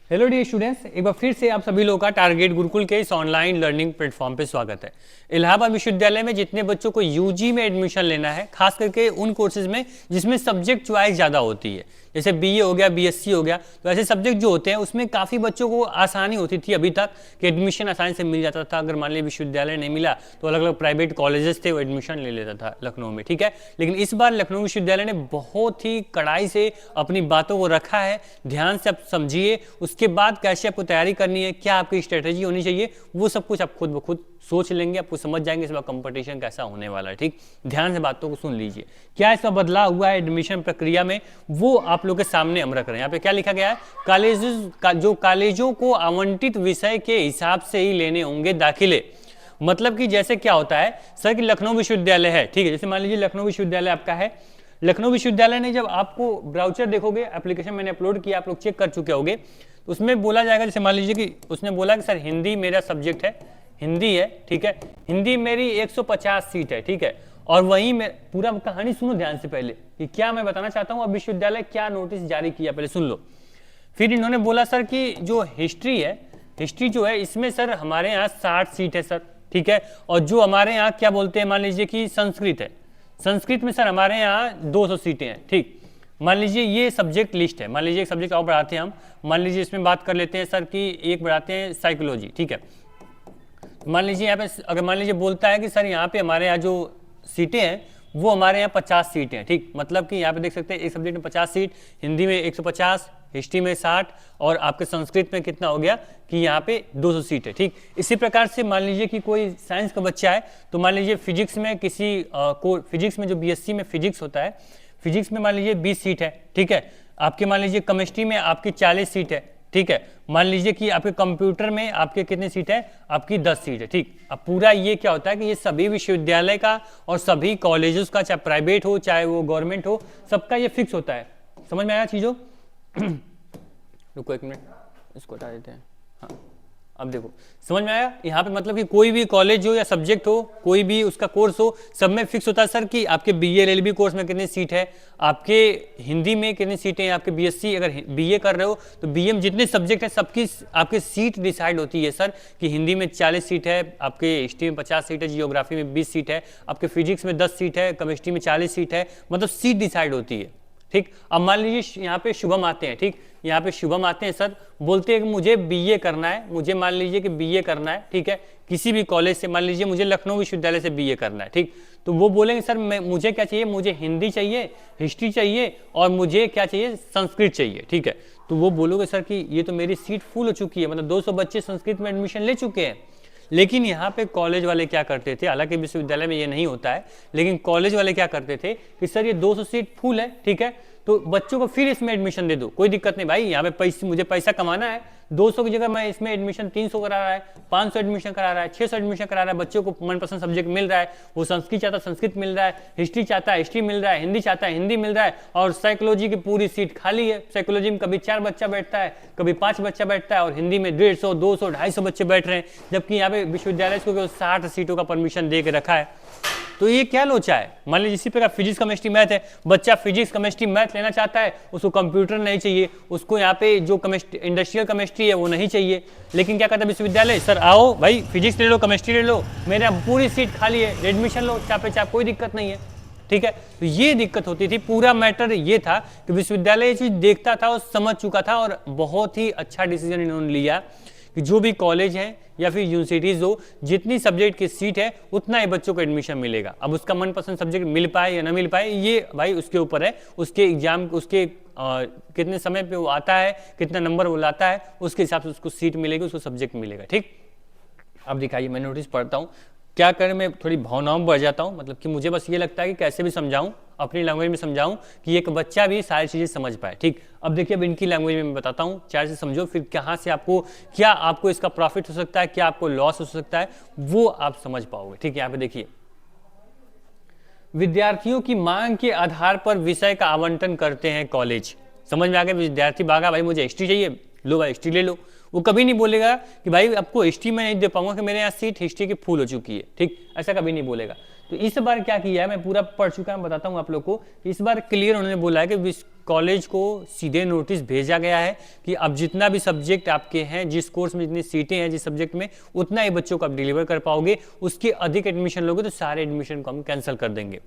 Hello dear students, एक बार फिर से आप सभी लोगों का टारगेट गुरुकुल के इस ऑनलाइन लर्निंग प्लेटफॉर्म पे स्वागत है। इलाहाबाद विश्वविद्यालय में जितने बच्चों को यूजी में एडमिशन लेना है, खास करके उन कोर्सेज में जिसमें सब्जेक्ट चॉइस ज़्यादा होती है, जैसे बीए हो गया, बीएससी हो गया, तो ऐसे सब्जेक्ट जो होते हैं उसमें काफ़ी बच्चों को आसानी होती थी अभी तक कि एडमिशन आसानी से मिल जाता था। अगर मान लीजिए विश्वविद्यालय नहीं मिला तो अलग अलग प्राइवेट कॉलेजेस थे, वो एडमिशन ले लेता था लखनऊ में, ठीक है। लेकिन इस बार लखनऊ विश्वविद्यालय ने बहुत ही कड़ाई से अपनी बातों को रखा है। ध्यान से आप समझिए, उसके बाद कैसे आपको तैयारी करनी है, क्या आपकी स्ट्रेटेजी होनी चाहिए, वो सब कुछ आप खुद ब खुद सोच लेंगे, आपको समझ जाएंगे इस बार कंपटीशन कैसा होने वाला है। ठीक, ध्यान से बातों को सुन लीजिए। क्या इसका बदलाव हुआ है एडमिशन प्रक्रिया में, वो आप लोग के सामने हम रख रहे हैं। यहाँ पे क्या लिखा गया है, कॉलेजों को आवंटित विषय के हिसाब से ही लेने होंगे दाखिले। मतलब कि जैसे क्या होता है सर कि लखनऊ विश्वविद्यालय है, ठीक है, जैसे मान लीजिए लखनऊ विश्वविद्यालय आपका है। लखनऊ विश्वविद्यालय ने जब आपको ब्राउचर देखोगे, एप्लीकेशन मैंने अपलोड किया, आप लोग चेक कर चुके होंगे, तो उसमें बोला जाएगा, जैसे मान लीजिए कि उसने बोला कि सर हिंदी मेरा सब्जेक्ट है, हिंदी है, ठीक है, हिंदी मेरी 150 सीट है, ठीक है। और वहीं में पूरा कहानी सुनो ध्यान से पहले कि क्या मैं बताना चाहता हूं, अब विश्वविद्यालय क्या नोटिस जारी किया पहले सुन लो। फिर इन्होंने बोला सर कि जो हिस्ट्री है, हिस्ट्री जो है इसमें सर हमारे यहाँ 60 सीट है सर, ठीक है। और जो हमारे यहाँ क्या बोलते हैं, मान लीजिए कि संस्कृत है, संस्कृत में सर हमारे यहाँ 200 सीटें हैं, ठीक। मान लीजिए ये सब्जेक्ट लिस्ट है, मान लीजिए एक सब्जेक्ट और बढ़ाते हैं हम, मान लीजिए इसमें बात कर लेते हैं सर कि एक बढ़ाते हैं साइकोलॉजी, ठीक है। मान लीजिए यहाँ पे अगर मान लीजिए बोलता है कि सर यहाँ पे हमारे यहाँ जो सीटें हैं वो हमारे यहाँ 50 सीटें हैं, ठीक। मतलब कि यहाँ पे देख सकते हैं एक सब्जेक्ट में 50 सीट, हिंदी में 150, हिस्ट्री में 60 और आपके संस्कृत में कितना हो गया कि यहाँ पे 200 सीट है, ठीक। इसी प्रकार से मान लीजिए कि कोई साइंस का बच्चा है, तो मान लीजिए फिजिक्स में किसी को फिजिक्स में जो बीएससी में फिजिक्स होता है, फिजिक्स में मान लीजिए 20 सीट है, ठीक है। आपके मान लीजिए केमिस्ट्री में आपकी 40 सीट है, ठीक है। मान लीजिए कि आपके कंप्यूटर में आपके कितनी सीट है, आपकी 10 सीट है, ठीक। अब पूरा ये क्या होता है कि ये सभी विश्वविद्यालय का और सभी कॉलेजेस का, चाहे प्राइवेट हो चाहे वो गवर्नमेंट हो, सबका ये फिक्स होता है। समझ में आया चीजों? रुको एक मिनट, इसको हटा देते हैं। हाँ, अब देखो समझ में आया। यहाँ पे मतलब कि कोई भी कॉलेज हो या सब्जेक्ट हो, कोई भी उसका कोर्स हो, सब में फिक्स होता है सर कि आपके बीए एलएलबी कोर्स में कितनी सीट है, आपके हिंदी में कितनी सीटें हैं, आपके बीएससी अगर बीए कर रहे हो तो बीए में जितने सब्जेक्ट है सबकी आपकी सीट डिसाइड होती है सर कि हिंदी में 40 सीट है, आपके हिस्ट्री में 50 सीट है, जियोग्राफी में 20 सीट है, आपके फिजिक्स में 10 सीट है, केमिस्ट्री में 40 सीट है, मतलब सीट डिसाइड होती है, ठीक। अब मान लीजिए यहाँ पे शुभम आते हैं, ठीक, यहाँ पे शुभम आते हैं सर, बोलते हैं कि मुझे बीए करना है, मुझे मान लीजिए कि बीए करना है, ठीक है, किसी भी कॉलेज से, मान लीजिए मुझे लखनऊ विश्वविद्यालय से बीए करना है, ठीक। तो वो बोलेंगे सर मुझे क्या चाहिए, मुझे हिंदी चाहिए, हिस्ट्री चाहिए और मुझे क्या चाहिए, संस्कृत चाहिए, ठीक है। तो वो बोलोगे सर कि ये तो मेरी सीट फुल हो चुकी है, मतलब 200 बच्चे संस्कृत में एडमिशन ले चुके हैं। लेकिन यहाँ पे कॉलेज वाले क्या करते थे, हालांकि विश्वविद्यालय में ये नहीं होता है, लेकिन कॉलेज वाले क्या करते थे कि सर ये 200 सीट फुल है, ठीक है, तो बच्चों को फिर इसमें एडमिशन दे दो, कोई दिक्कत नहीं भाई, यहाँ पे पैसे मुझे पैसा कमाना है, 200 की जगह मैं इसमें एडमिशन 300 करा रहा है, 500 एडमिशन करा रहा है, 600 एडमिशन करा रहा है, बच्चों को मनपसंद सब्जेक्ट मिल रहा है, वो संस्कृत चाहता है संस्कृत मिल रहा है, हिस्ट्री चाहता है हिस्ट्री मिल रहा है, हिंदी चाहता है हिंदी मिल रहा है, और साइकोलॉजी की पूरी सीट खाली है। साइकोलॉजी में कभी 4 बच्चा बैठता है, कभी 5 बच्चा बैठता है, और हिंदी में 150, 200, 250 बच्चे बैठ रहे हैं, जबकि यहाँ पे विश्वविद्यालय को 60 सीटों का परमिशन दे के रखा है। तो ये क्या लोचा है। मान लीजिए इसी प्रकार फिजिक्स केमिस्ट्री मैथ है, बच्चा फिजिक्स केमिस्ट्री मैथ लेना चाहता है, उसको कंप्यूटर नहीं चाहिए, उसको यहाँ पे जो केमिस्ट्री इंडस्ट्रियल केमिस्ट्री है वो नहीं चाहिए, लेकिन क्या कहता है विश्वविद्यालय, सर आओ भाई फिजिक्स ले लो, केमिस्ट्री ले लो, मेरा पूरी सीट खाली है, एडमिशन लो चापे चाप, कोई दिक्कत नहीं है, ठीक है। तो ये दिक्कत होती थी। पूरा मैटर ये था कि विश्वविद्यालय ये चीज देखता था और समझ चुका था, और बहुत ही अच्छा डिसीजन इन्होंने लिया कि जो भी कॉलेज है या फिर यूनिवर्सिटीज हो, जितनी सब्जेक्ट की सीट है उतना ही बच्चों को एडमिशन मिलेगा। अब उसका मनपसंद सब्जेक्ट मिल पाए या ना मिल पाए ये भाई उसके ऊपर है, उसके एग्जाम उसके कितने समय पे वो आता है, कितना नंबर वो लाता है, उसके हिसाब से उसको सीट मिलेगी, उसको सब्जेक्ट मिलेगा, ठीक। अब दिखाइए मैं नोटिस पढ़ता हूँ, क्या करें, मैं थोड़ी भावनाओं में बढ़ जाता हूँ, मतलब कि मुझे बस ये लगता है कि कैसे भी समझाऊं, अपनी लैंग्वेज में समझाऊं कि एक बच्चा भी सारी चीजें समझ पाए, ठीक। अब देखिए अब इनकी लैंग्वेज में मैं बताता हूँ, चार से समझो, फिर कहाँ से आपको क्या आपको इसका प्रॉफिट हो सकता है, क्या आपको लॉस हो सकता है, वो आप समझ पाओगे, ठीक है। यहाँ पे देखिए, विद्यार्थियों की मांग के आधार पर विषय का आवंटन करते हैं कॉलेज। समझ में आ गया, विद्यार्थी भागा भाई मुझे हिस्ट्री चाहिए, लो भाई हिस्ट्री ले लो, वो कभी नहीं बोलेगा कि भाई आपको हिस्ट्री में नहीं दे पाऊंगा कि मेरे यहाँ सीट हिस्ट्री की फुल हो चुकी है, ठीक, ऐसा कभी नहीं बोलेगा। तो इस बार क्या किया है, मैं पूरा पढ़ चुका हूं, बताता हूं आप लोग को। इस बार क्लियर उन्होंने बोला है कि कॉलेज को सीधे नोटिस भेजा गया है कि अब जितना भी सब्जेक्ट आपके हैं, जिस कोर्स में जितनी सीटें हैं, जिस सब्जेक्ट में, उतना ही बच्चों को आप डिलीवर कर पाओगे। उसके अधिक एडमिशन लोगे तो सारे एडमिशन को हम कैंसिल कर देंगे।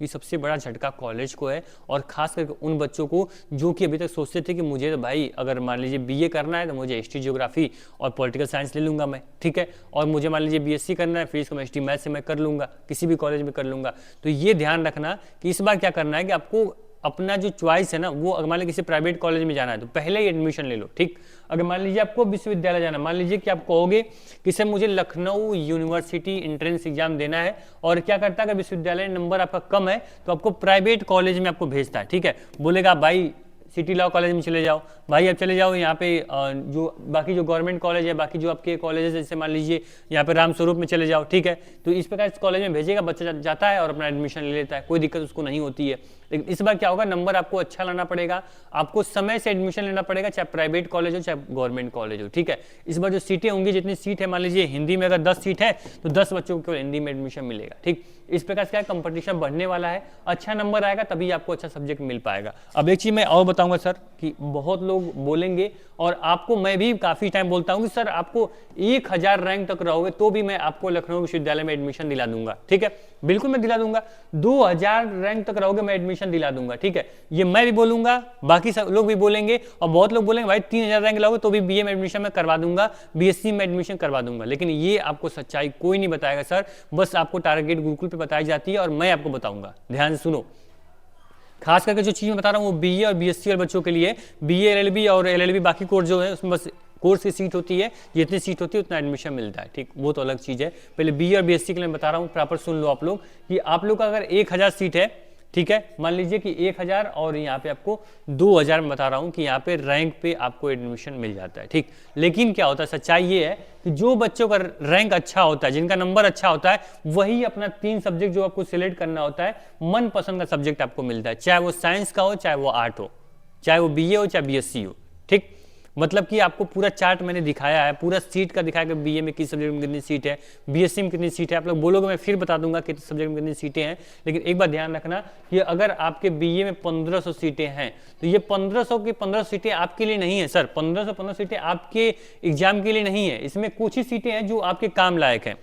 ये सबसे बड़ा झटका कॉलेज को है, और खास करके उन बच्चों को जो कि अभी तक सोचते थे कि मुझे तो भाई अगर मान लीजिए बीए करना है तो मुझे हिस्ट्री, ज्योग्राफी और पॉलिटिकल साइंस ले लूंगा मैं, ठीक है, और मुझे मान लीजिए बीएससी करना है, फिर इसको मैं हिस्ट्री मैथ से मैं कर लूंगा, किसी भी कॉलेज में कर लूंगा। तो ये ध्यान रखना कि इस बार क्या करना है कि आपको अपना जो चॉइस है ना, वो अगर मान लीजिए किसी प्राइवेट कॉलेज में जाना है तो पहले ही एडमिशन ले लो, ठीक। अगर मान लीजिए आपको विश्वविद्यालय जाना, मान लीजिए कि आप कहोगे कि सर मुझे लखनऊ यूनिवर्सिटी एंट्रेंस एग्जाम देना है, और क्या करता है अगर विश्वविद्यालय नंबर आपका कम है तो आपको प्राइवेट कॉलेज में आपको भेजता है, ठीक है। बोलेगा भाई सिटी लॉ कॉलेज में चले जाओ, भाई अब चले जाओ यहाँ पे जो बाकी जो गवर्नमेंट कॉलेज है, बाकी जो आपके कॉलेज है, जैसे मान लीजिए यहाँ पे रामस्वरूप में चले जाओ, ठीक है। तो इस प्रकार इस कॉलेज में भेजेगा, बच्चा जाता है और अपना एडमिशन ले लेता है, कोई दिक्कत उसको नहीं होती है। लेकिन इस बार क्या होगा, नंबर आपको अच्छा लाना पड़ेगा, आपको समय से एडमिशन लेना पड़ेगा, चाहे प्राइवेट कॉलेज हो चाहे गवर्नमेंट कॉलेज हो, ठीक है। इस बार जो सीटें होंगी, जितनी सीट है, मान लीजिए हिंदी में अगर 10 सीट है तो 10 बच्चों को केवल हिंदी में एडमिशन मिलेगा, ठीक। इस प्रकार से क्या कंपटीशन बढ़ने वाला है, अच्छा नंबर आएगा तभी आपको अच्छा सब्जेक्ट मिल पाएगा। अब एक चीज मैं और बताऊंगा सर कि बहुत लोग बोलेंगे, और आपको मैं भी काफी टाइम बोलता हूं कि सर आपको 1000 रैंक तक रहोगे तो भी मैं आपको लखनऊ विश्वविद्यालय में एडमिशन दिला दूंगा, ठीक है, बिल्कुल मैं दिला दूंगा। 2000 रैंक तक रहोगे मैं एडमिशन दिला दूंगा, ठीक है। ये मैं भी बोलूंगा, बाकी सब लोग भी बोलेंगे, और बहुत लोग बोलेंगे भाई 3000 रैंक लाओगे तो भी बीए में एडमिशन मैं करवा दूंगा, बीएससी में एडमिशन करवा दूंगा। लेकिन ये आपको सच्चाई कोई नहीं बताएगा सर, बस आपको टारगेट गुरुकुल पे बताई जाती है और मैं आपको बताऊंगा। ध्यान से सुनो, खास करके जो चीज मैं बता रहा हूँ वो बीए और बीएससी वाले बच्चों के लिए, बीए एलएलबी और एलएलबी बाकी कोर्स जो है उसमें बस कोर्स की सीट होती है, जितनी सीट होती है उतना एडमिशन मिलता है, ठीक, वो तो अलग चीज है। पहले बीए और बीएससी के लिए मैं बता रहा हूँ, प्रॉपर सुन लो आप लोग कि आप लोग का अगर 1000 सीट है, ठीक है, मान लीजिए कि 1000 और यहाँ पे आपको 2000 में बता रहा हूँ कि यहाँ पे रैंक पे आपको एडमिशन मिल जाता है, ठीक। लेकिन क्या होता है, सच्चाई ये है कि जो बच्चों का रैंक अच्छा होता है, जिनका नंबर अच्छा होता है, वही अपना 3 सब्जेक्ट जो आपको सिलेक्ट करना होता है, मनपसंद का सब्जेक्ट आपको मिलता है, चाहे वो साइंस का हो, चाहे वो आर्ट हो, चाहे वो बीए हो, चाहे बीएससी हो, ठीक। मतलब कि आपको पूरा चार्ट मैंने दिखाया है, पूरा सीट का दिखाया कि बीए में किस सब्जेक्ट में कितनी सीट है, बीएससी में कितनी सीट है। आप लोग बोलोगे मैं फिर बता दूंगा किस सब्जेक्ट में कितनी सीटें हैं, लेकिन एक बात ध्यान रखना कि अगर आपके बीए में 1500 सीटें हैं तो ये 1500 की 15 सीटें आपके लिए नहीं है सर, 1515 सीटें आपके एग्जाम के लिए नहीं है, इसमें कुछ ही सीटें हैं जो आपके काम लायक हैं।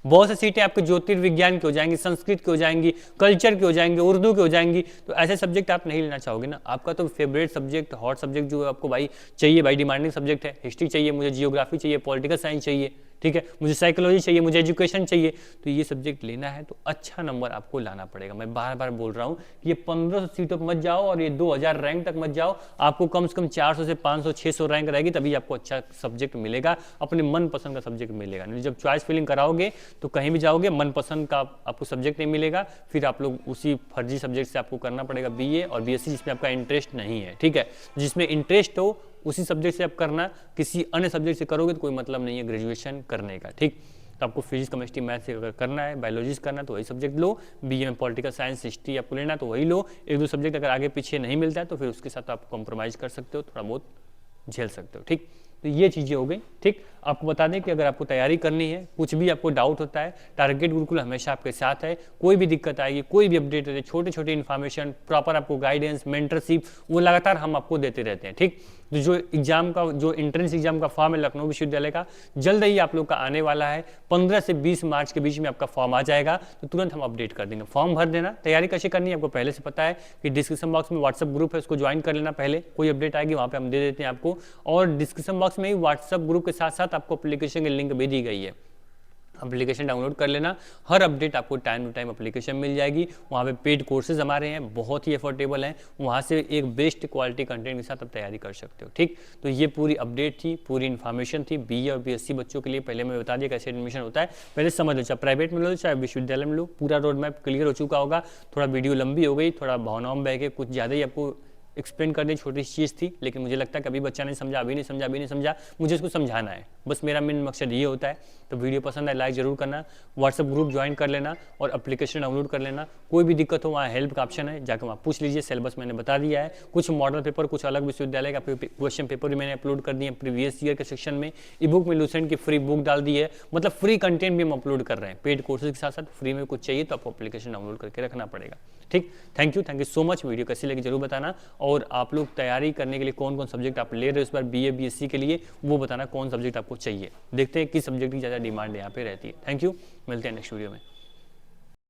बहुत सी सीटें आपके ज्योतिर्विज्ञान की हो जाएंगी, संस्कृत की हो जाएंगी, कल्चर की हो जाएंगी, उर्दू की हो जाएंगी, तो ऐसे सब्जेक्ट आप नहीं लेना चाहोगे ना। आपका तो फेवरेट सब्जेक्ट, हॉट सब्जेक्ट जो आपको भाई चाहिए, भाई डिमांडिंग सब्जेक्ट है, हिस्ट्री चाहिए, मुझे जियोग्राफी चाहिए, पॉलिटिकल साइंस चाहिए, ठीक है, मुझे साइकोलॉजी चाहिए, मुझे एजुकेशन चाहिए, तो ये सब्जेक्ट लेना है तो अच्छा नंबर आपको लाना पड़ेगा। मैं बार बार बोल रहा हूँ कि ये 1500 सीटों पर मत जाओ और ये 2000 रैंक तक मत जाओ, आपको कम से कम 400 से 500 600 रैंक रहेगी तभी आपको अच्छा सब्जेक्ट मिलेगा, अपने मनपसंद का सब्जेक्ट मिलेगा। नहीं जब चॉइस फिलिंग कराओगे तो कहीं भी जाओगे मनपसंद का आपको सब्जेक्ट नहीं मिलेगा, फिर आप लोग उसी फर्जी सब्जेक्ट से आपको करना पड़ेगा बीए और बीएससी जिसमें आपका इंटरेस्ट नहीं है, ठीक है। जिसमें इंटरेस्ट हो उसी सब्जेक्ट से आप करना, किसी अन्य सब्जेक्ट से करोगे तो कोई मतलब नहीं है ग्रेजुएशन करने का, ठीक। तो आपको फिजिक्स, केमिस्ट्री, मैथ से अगर करना है, बायोलॉजी से करना है तो वही सब्जेक्ट लो, बीए में पॉलिटिकल साइंस, हिस्ट्री आपको लेना है तो वही लो। एक दो सब्जेक्ट अगर आगे पीछे नहीं मिलता है तो फिर उसके साथ आप कॉम्प्रोमाइज़ कर सकते हो, थोड़ा बहुत झेल सकते हो, ठीक। तो ये चीज़ें हो गई, ठीक। आपको बता दें कि अगर आपको तैयारी करनी है, कुछ भी आपको डाउट होता है, टारगेट गुरुकुल हमेशा आपके साथ है। कोई भी दिक्कत आएगी, कोई भी अपडेट होती है, छोटे छोटे इन्फॉर्मेशन, प्रॉपर आपको गाइडेंस, मेंटरशिप, वो लगातार हम आपको देते रहते हैं, ठीक। तो जो एग्जाम का, जो एंट्रेंस एग्जाम का फॉर्म है लखनऊ विश्वविद्यालय का, जल्द ही आप लोग का आने वाला है। 15 से 20 मार्च के बीच में आपका फॉर्म आ जाएगा, तो तुरंत हम अपडेट कर देंगे। फॉर्म भर देना, तैयारी कैसे करनी है आपको पहले से पता है कि डिस्क्रिप्शन बॉक्स में व्हाट्सअप ग्रुप है, उसको ज्वाइन कर लेना पहले, कोई अपडेट आएगी वहाँ पे हम दे देते हैं आपको। और डिस्क्रिप्शन बॉक्स में ही व्हाट्सअप ग्रुप के साथ साथ आपको एप्लीकेशन की लिंक भी दी गई है, एप्लीकेशन डाउनलोड कर लेना। हर अपडेट आपको टाइम टू टाइम एप्लीकेशन मिल जाएगी। वहाँ पे पेड कोर्सेज हमारे हैं, बहुत ही अफोर्डेबल हैं, वहाँ से एक बेस्ट क्वालिटी कंटेंट के साथ आप तैयारी कर सकते हो, ठीक। तो ये पूरी अपडेट थी, पूरी इन्फॉर्मेशन थी बीए और बीएससी बच्चों के लिए। पहले मैं बता दिया कैसे एडमिशन होता है, पहले समझ लो, चाहे प्राइवेट में लो चाहे विश्वविद्यालय में लो, पूरा रोड मैप क्लियर हो चुका होगा। थोड़ा वीडियो लंबी हो गई, थोड़ा भावनाओं में बह के कुछ ज़्यादा ही आपको एक्सप्लेन करने छोटी सी चीज़ थी, लेकिन मुझे लगता है कभी बच्चा नहीं समझा, अभी नहीं समझा, अभी नहीं समझा, मुझे उसको समझाना है, बस मेरा मेन मकसद ये होता है। तो वीडियो पसंद है लाइक जरूर करना, व्हाट्सअप ग्रुप ज्वाइन कर लेना और एप्लीकेशन डाउनलोड कर लेना। कोई भी दिक्कत हो वहाँ हेल्प का ऑप्शन है, जाकर वहाँ पूछ लीजिए। सिलेबस मैंने बता दिया है, कुछ मॉडल पेपर, कुछ अलग विश्वविद्यालय का क्वेश्चन पेपर भी मैंने अपलोड कर दिए प्रीवियस ईयर के सेक्शन में। ई बुक में लूसेंट की फ्री बुक डाल दी है, मतलब फ्री कंटेंट भी हम अपलोड कर रहे हैं। पेड कोर्सेज के साथ साथ फ्री में कुछ चाहिए तो आपको एप्लीकेशन डाउनलोड करके रखना पड़ेगा। ठीक, thank you so much. Video कैसी लगी जरूर बताना, और आप लोग तैयारी करने के लिए कौन कौन सब्जेक्ट आप ले रहे हो इस बार बीए बीएससी के लिए, वो बताना कौन सब्जेक्ट आपको चाहिए। देखते हैं किस सब्जेक्ट की ज़्यादा डिमांड यहाँ पे रहती है। थैंक यू, मिलते हैं नेक्स्ट वीडियो में।